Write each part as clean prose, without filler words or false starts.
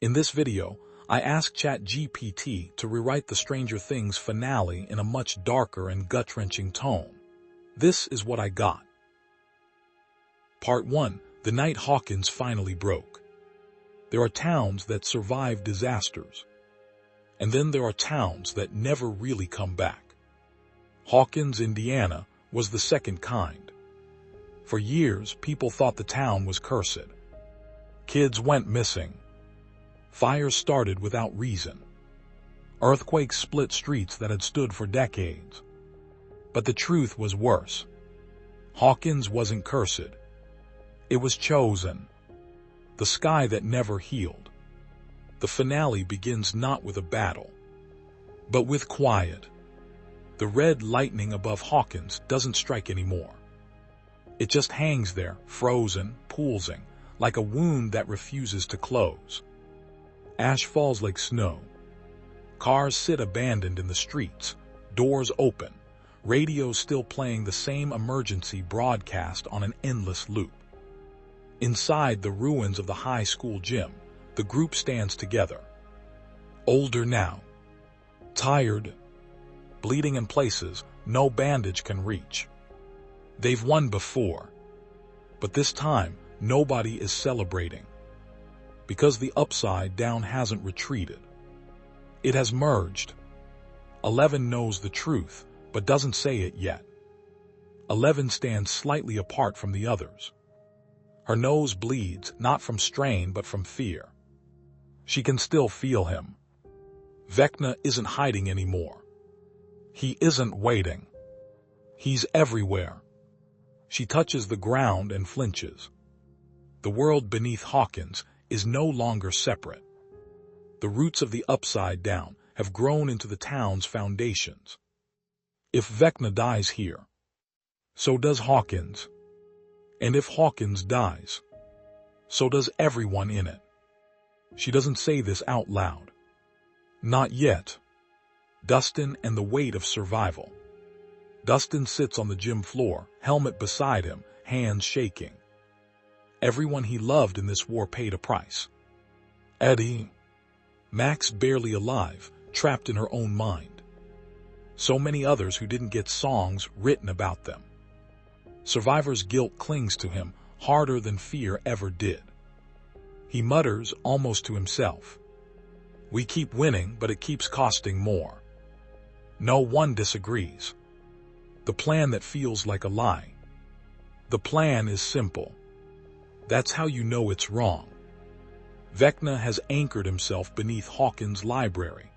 In this video, I asked ChatGPT to rewrite the Stranger Things finale in a much darker and gut-wrenching tone. This is what I got. Part 1. The night Hawkins finally broke. There are towns that survive disasters. And then there are towns that never really come back. Hawkins, Indiana, was the second kind. For years, people thought the town was cursed. Kids went missing. Fires started without reason. Earthquakes split streets that had stood for decades. But the truth was worse. Hawkins wasn't cursed. It was chosen. The sky that never healed. The finale begins not with a battle, but with quiet. The red lightning above Hawkins doesn't strike anymore. It just hangs there, frozen, pulsing, like a wound that refuses to close. Ash falls like snow. Cars sit abandoned in the streets, doors open, radios still playing the same emergency broadcast on an endless loop. Inside the ruins of the high school gym, the group stands together. Older now. Tired. Bleeding in places no bandage can reach. They've won before. But this time, nobody is celebrating. Because the upside down hasn't retreated. It has merged. 11 knows the truth, but doesn't say it yet. 11 stands slightly apart from the others. Her nose bleeds, not from strain, but from fear. She can still feel him. Vecna isn't hiding anymore. He isn't waiting. He's everywhere. She touches the ground and flinches. The world beneath Hawkins is no longer separate. The roots of the upside down have grown into the town's foundations. If Vecna dies here, so does Hawkins. And if Hawkins dies, so does everyone in it. She doesn't say this out loud. Not yet. Dustin and the weight of survival. Dustin sits on the gym floor, helmet beside him, hands shaking. Everyone he loved in this war paid a price. Eddie. Max barely alive, trapped in her own mind. So many others who didn't get songs written about them. Survivor's guilt clings to him harder than fear ever did. He mutters almost to himself. We keep winning, but it keeps costing more. No one disagrees. The plan that feels like a lie. The plan is simple. That's how you know it's wrong. Vecna has anchored himself beneath Hawkins' library,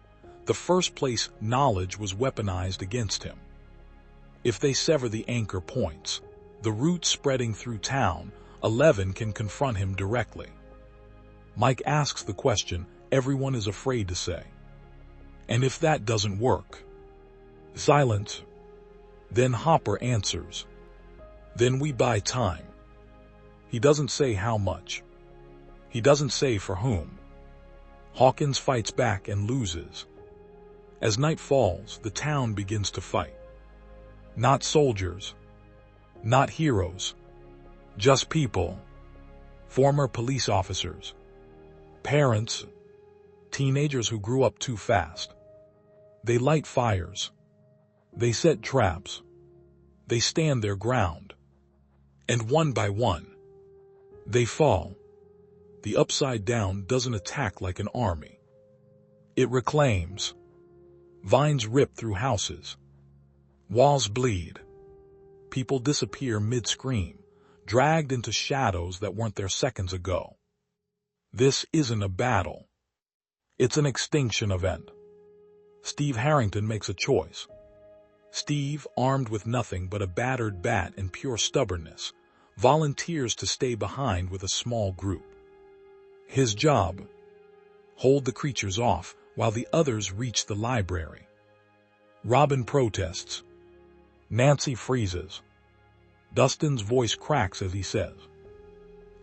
the first place knowledge was weaponized against him. If they sever the anchor points, the roots spreading through town, 11 can confront him directly. Mike asks the question everyone is afraid to say. And if that doesn't work? Silence. Then Hopper answers. Then we buy time. He doesn't say how much. He doesn't say for whom. Hawkins fights back and loses. As night falls, the town begins to fight. Not soldiers. Not heroes. Just people. Former police officers. Parents. Teenagers who grew up too fast. They light fires. They set traps. They stand their ground. And one by one, they fall. The upside down doesn't attack like an army. It reclaims. Vines rip through houses. Walls bleed. People disappear mid-scream, dragged into shadows that weren't there seconds ago. This isn't a battle. It's an extinction event. Steve Harrington makes a choice. Steve, armed with nothing but a battered bat and pure stubbornness, volunteers to stay behind with a small group. His job? Hold the creatures off while the others reach the library. Robin protests. Nancy freezes. Dustin's voice cracks as he says,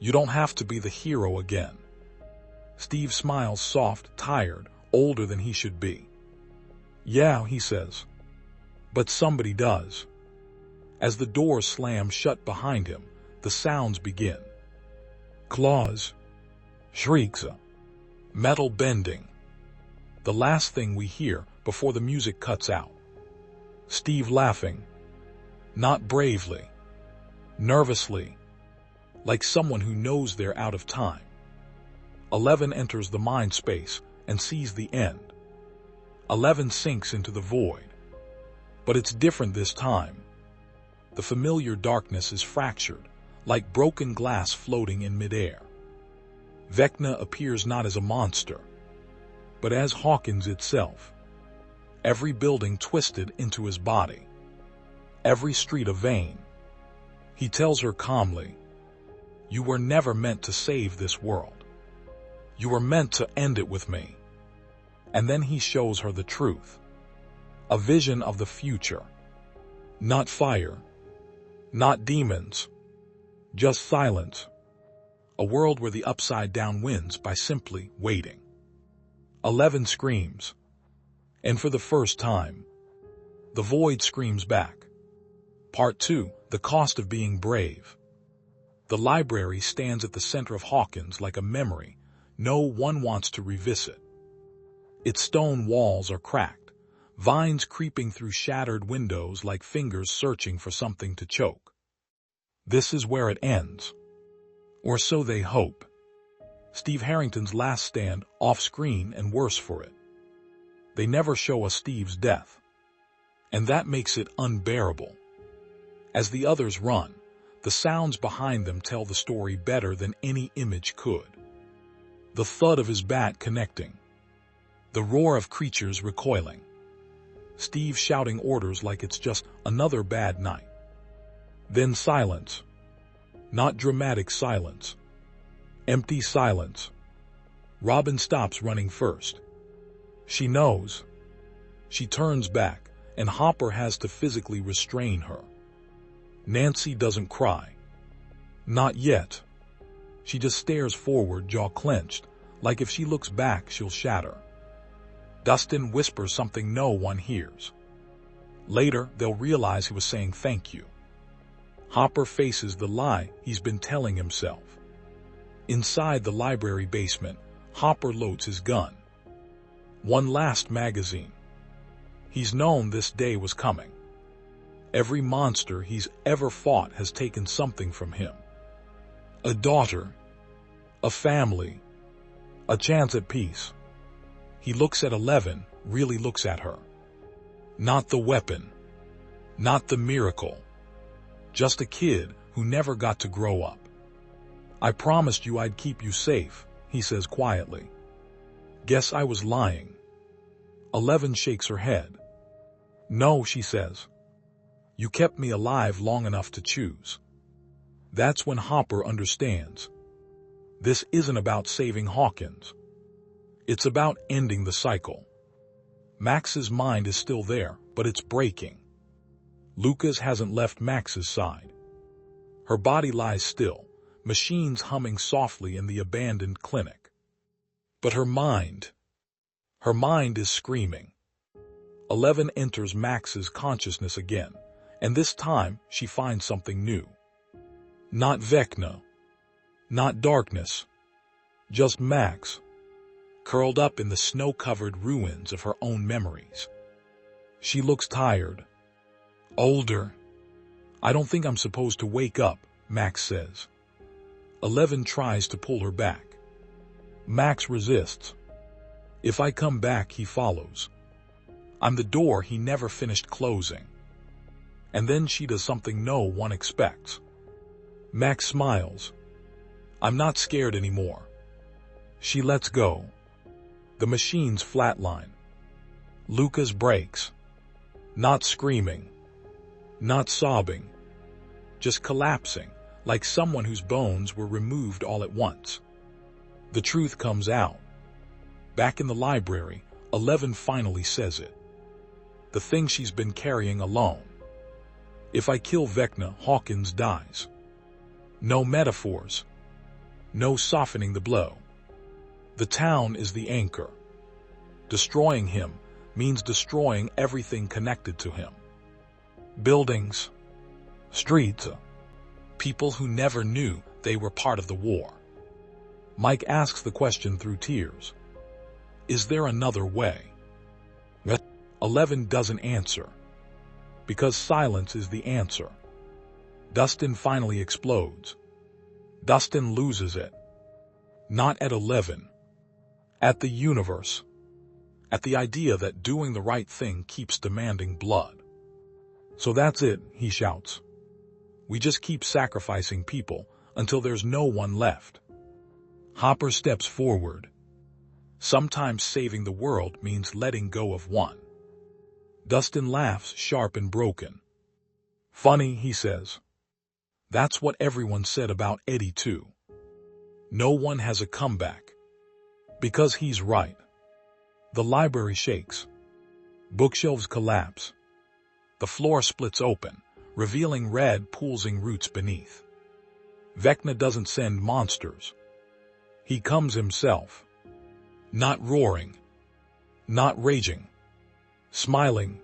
"You don't have to be the hero again." Steve smiles soft, tired, older than he should be. "Yeah," he says. "But somebody does." As the doors slam shut behind him, the sounds begin. Claws. Shrieks. Metal bending. The last thing we hear before the music cuts out. Steve laughing. Not bravely. Nervously. Like someone who knows they're out of time. 11 enters the mind space and sees the end. 11 sinks into the void. But it's different this time. The familiar darkness is fractured, like broken glass floating in midair. Vecna appears not as a monster, but as Hawkins itself. Every building twisted into his body. Every street a vein. He tells her calmly, "You were never meant to save this world. You were meant to end it with me." And then he shows her the truth. A vision of the future. Not fire. Not demons. Just silence. A world where the upside down wins by simply waiting. 11 screams. And for the first time, the void screams back. Part 2, the cost of being brave. The library stands at the center of Hawkins like a memory no one wants to revisit. Its stone walls are cracked, vines creeping through shattered windows like fingers searching for something to choke. This is where it ends. Or so they hope. Steve Harrington's last stand off-screen and worse for it. They never show us Steve's death. And that makes it unbearable. As the others run, the sounds behind them tell the story better than any image could. The thud of his bat connecting. The roar of creatures recoiling. Steve shouting orders like it's just another bad night. Then silence. Not dramatic silence. Empty silence. Robin stops running first. She knows. She turns back, and Hopper has to physically restrain her. Nancy doesn't cry. Not yet. She just stares forward, jaw clenched, like if she looks back, she'll shatter. Dustin whispers something no one hears. Later, they'll realize he was saying thank you. Hopper faces the lie he's been telling himself. Inside the library basement, Hopper loads his gun. One last magazine. He's known this day was coming. Every monster he's ever fought has taken something from him. A daughter. A family. A chance at peace. He looks at 11, really looks at her. Not the weapon. Not the miracle. Just a kid who never got to grow up. I promised you I'd keep you safe, he says quietly. Guess I was lying. 11 shakes her head. No, she says. You kept me alive long enough to choose. That's when Hopper understands. This isn't about saving Hawkins. It's about ending the cycle. Max's mind is still there, but it's breaking. Lucas hasn't left Max's side. Her body lies still, machines humming softly in the abandoned clinic. But her mind is screaming. 11 enters Max's consciousness again, and this time she finds something new. Not Vecna. Not darkness. Just Max, curled up in the snow-covered ruins of her own memories. She looks tired. Older. I don't think I'm supposed to wake up, Max says. 11 tries to pull her back. Max resists. If I come back, he follows. I'm the door he never finished closing. And then she does something no one expects. Max smiles. I'm not scared anymore. She lets go. The machines flatline. Lucas breaks. Not screaming. Not sobbing. Just collapsing, like someone whose bones were removed all at once. The truth comes out. Back in the library, 11 finally says it. The thing she's been carrying alone. If I kill Vecna, Hawkins dies. No metaphors. No softening the blow. The town is the anchor. Destroying him means destroying everything connected to him. Buildings, streets, people who never knew they were part of the war. Mike asks the question through tears. Is there another way? 11 doesn't answer. Because silence is the answer. Dustin finally explodes. Dustin loses it. Not at 11. At the universe. At the idea that doing the right thing keeps demanding blood. So that's it, he shouts. We just keep sacrificing people until there's no one left. Hopper steps forward. Sometimes saving the world means letting go of one. Dustin laughs, sharp and broken. Funny, he says. That's what everyone said about Eddie too. No one has a comeback. Because he's right. The library shakes. Bookshelves collapse. The floor splits open, revealing red, pulsing roots beneath. Vecna doesn't send monsters. He comes himself. Not roaring. Not raging. Smiling.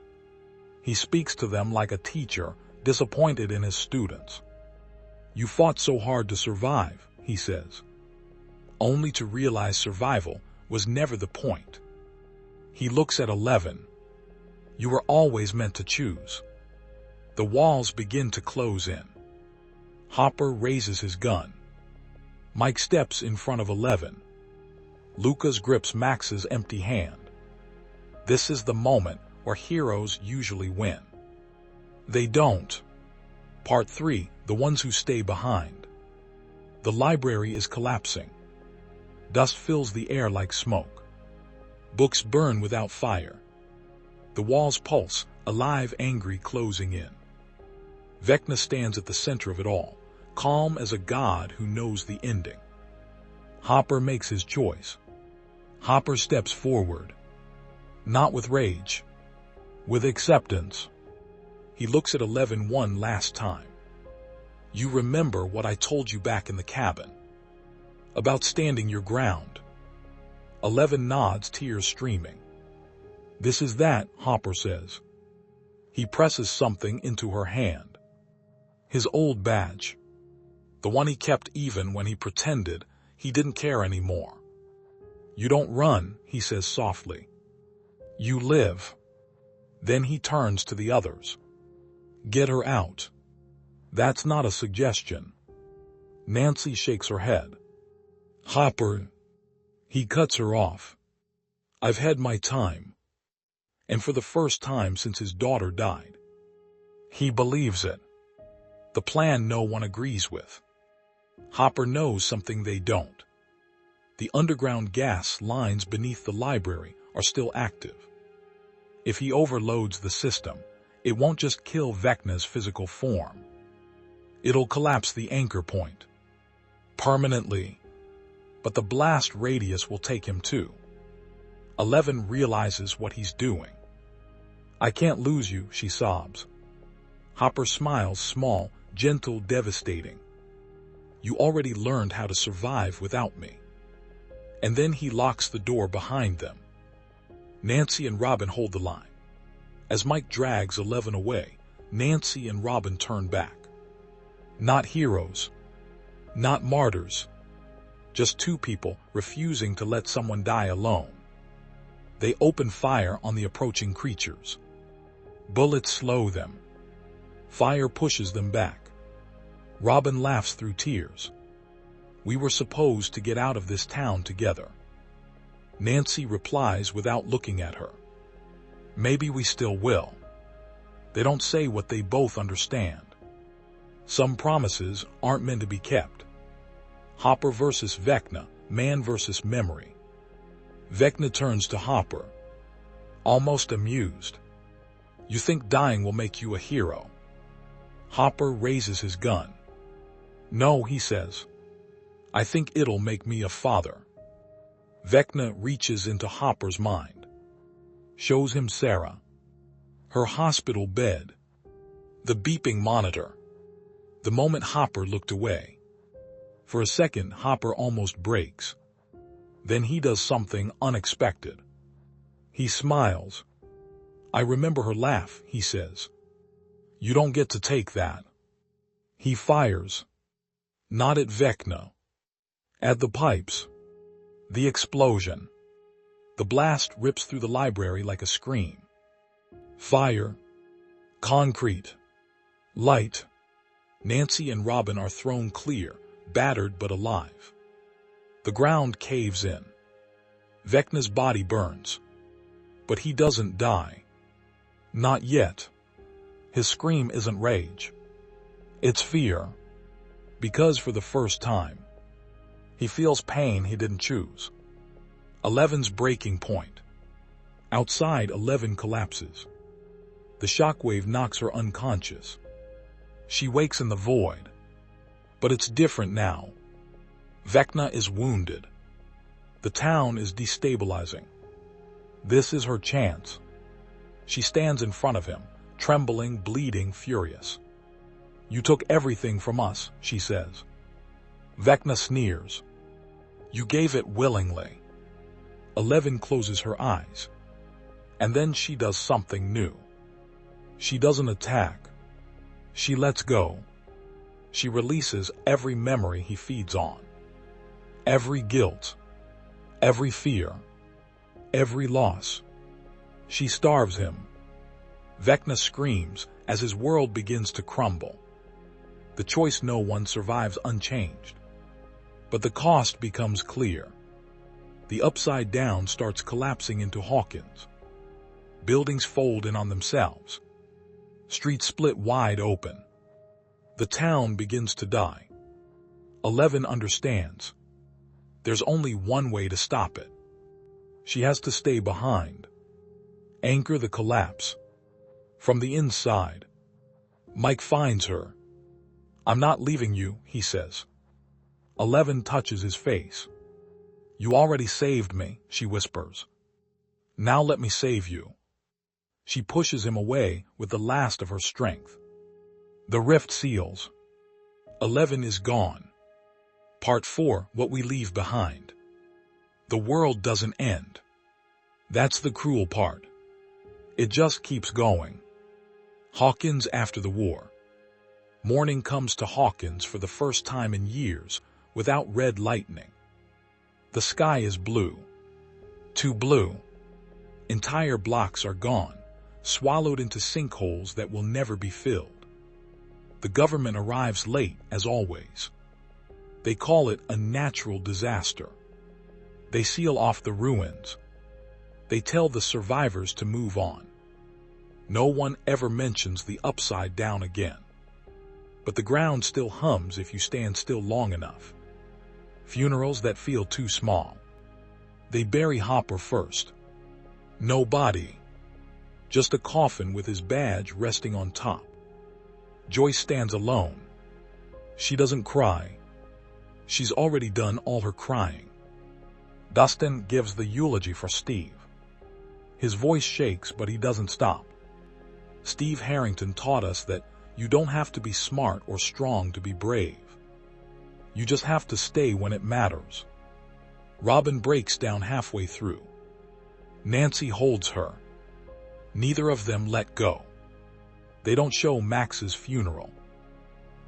He speaks to them like a teacher, disappointed in his students. You fought so hard to survive, he says. Only to realize survival was never the point. He looks at 11. You were always meant to choose. The walls begin to close in. Hopper raises his gun. Mike steps in front of 11. Lucas grips Max's empty hand. This is the moment where heroes usually win. They don't. Part 3, the ones who stay behind. The library is collapsing. Dust fills the air like smoke. Books burn without fire. The walls pulse, alive, angry, closing in. Vecna stands at the center of it all, calm as a god who knows the ending. Hopper makes his choice. Hopper steps forward. Not with rage. With acceptance. He looks at 11 one last time. You remember what I told you back in the cabin? About standing your ground. 11 nods, tears streaming. This is that, Hopper says. He presses something into her hand. His old badge. The one he kept even when he pretended he didn't care anymore. You don't run, he says softly. You live. Then he turns to the others. Get her out. That's not a suggestion. Nancy shakes her head. Hopper. He cuts her off. I've had my time. And for the first time since his daughter died. He believes it. The plan no one agrees with. Hopper knows something they don't. The underground gas lines beneath the library are still active. If he overloads the system, it won't just kill Vecna's physical form. It'll collapse the anchor point. Permanently. But the blast radius will take him too. 11 realizes what he's doing. I can't lose you, she sobs. Hopper smiles, small, gentle, devastating. You already learned how to survive without me. And then he locks the door behind them. Nancy and Robin hold the line. As Mike drags 11 away, Nancy and Robin turn back. Not heroes. Not martyrs. Just two people refusing to let someone die alone. They open fire on the approaching creatures. Bullets slow them. Fire pushes them back. Robin laughs through tears. We were supposed to get out of this town together. Nancy replies without looking at her. Maybe we still will. They don't say what they both understand. Some promises aren't meant to be kept. Hopper versus Vecna, man versus memory. Vecna turns to Hopper, almost amused. You think dying will make you a hero? Hopper raises his gun. No, he says. I think it'll make me a father. Vecna reaches into Hopper's mind. Shows him Sarah. Her hospital bed. The beeping monitor. The moment Hopper looked away. For a second, Hopper almost breaks. Then he does something unexpected. He smiles. I remember her laugh, he says. You don't get to take that. He fires. Not at Vecna. At the pipes. The explosion. The blast rips through the library like a scream. Fire, concrete, light. Nancy and Robin are thrown clear, battered but alive. The ground caves in. Vecna's body burns. But he doesn't die. Not yet. His scream isn't rage. It's fear. Because for the first time, he feels pain he didn't choose. 11's breaking point. Outside, 11 collapses. The shockwave knocks her unconscious. She wakes in the void. But it's different now. Vecna is wounded. The town is destabilizing. This is her chance. She stands in front of him, trembling, bleeding, furious. "You took everything from us," she says. Vecna sneers. "You gave it willingly." 11 closes her eyes. And then she does something new. She doesn't attack. She lets go. She releases every memory he feeds on. Every guilt. Every fear. Every loss. She starves him. Vecna screams as his world begins to crumble. The choice no one survives unchanged. But the cost becomes clear. The upside down starts collapsing into Hawkins. Buildings fold in on themselves. Streets split wide open. The town begins to die. 11 understands. There's only one way to stop it. She has to stay behind. Anchor the collapse. From the inside, Mike finds her. "I'm not leaving you," he says. 11 touches his face. "You already saved me," she whispers. "Now let me save you." She pushes him away with the last of her strength. The rift seals. 11 is gone. Part 4, What We Leave Behind. The world doesn't end. That's the cruel part. It just keeps going. Hawkins after the war. Morning comes to Hawkins for the first time in years without red lightning. The sky is blue. Too blue. Entire blocks are gone, swallowed into sinkholes that will never be filled. The government arrives late, as always. They call it a natural disaster. They seal off the ruins. They tell the survivors to move on. No one ever mentions the upside down again. But the ground still hums if you stand still long enough. Funerals that feel too small. They bury Hopper first. No body. Just a coffin with his badge resting on top. Joyce stands alone. She doesn't cry. She's already done all her crying. Dustin gives the eulogy for Steve. His voice shakes, but he doesn't stop. Steve Harrington taught us that you don't have to be smart or strong to be brave. You just have to stay when it matters. Robin breaks down halfway through. Nancy holds her. Neither of them let go. They don't show Max's funeral.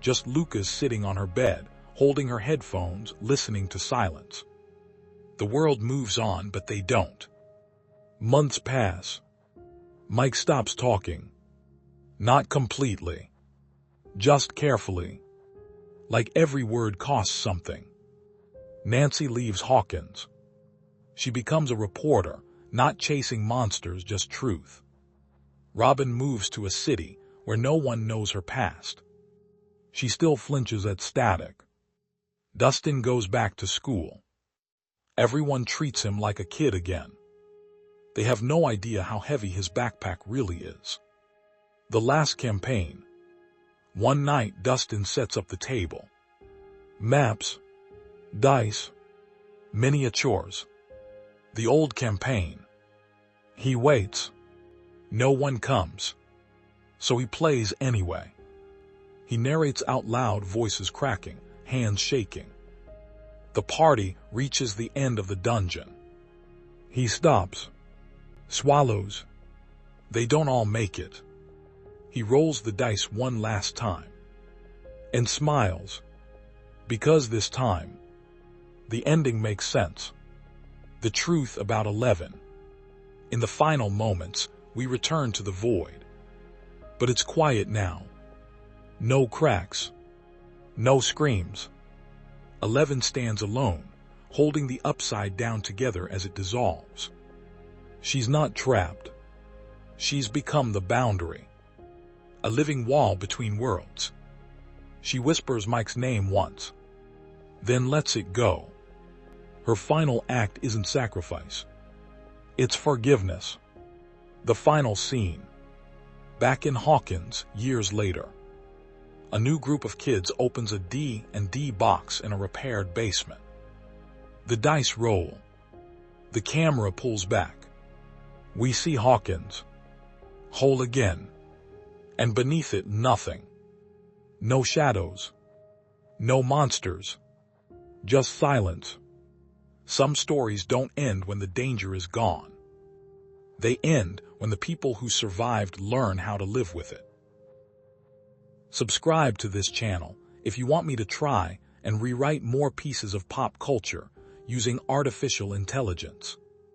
Just Lucas sitting on her bed, holding her headphones, listening to silence. The world moves on, but they don't. Months pass. Mike stops talking. Not completely. Just carefully. Like every word costs something. Nancy leaves Hawkins. She becomes a reporter, not chasing monsters, just truth. Robin moves to a city where no one knows her past. She still flinches at static. Dustin goes back to school. Everyone treats him like a kid again. They have no idea how heavy his backpack really is. The last campaign. One night, Dustin sets up the table. Maps, dice, miniatures. The old campaign. He waits. No one comes. So he plays anyway. He narrates out loud, voices cracking, hands shaking. The party reaches the end of the dungeon. He stops. Swallows. They don't all make it. He rolls the dice one last time. And smiles. Because this time, the ending makes sense. The truth about 11. In the final moments, we return to the void. But it's quiet now. No cracks. No screams. 11 stands alone, holding the upside down together as it dissolves. She's not trapped. She's become the boundary. A living wall between worlds. She whispers Mike's name once, then lets it go. Her final act isn't sacrifice. It's forgiveness. The final scene. Back in Hawkins, years later. A new group of kids opens a D&D box in a repaired basement. The dice roll. The camera pulls back. We see Hawkins. Whole again. And beneath it, nothing. No shadows. No monsters. Just silence. Some stories don't end when the danger is gone. They end when the people who survived learn how to live with it. Subscribe to this channel if you want me to try and rewrite more pieces of pop culture using artificial intelligence.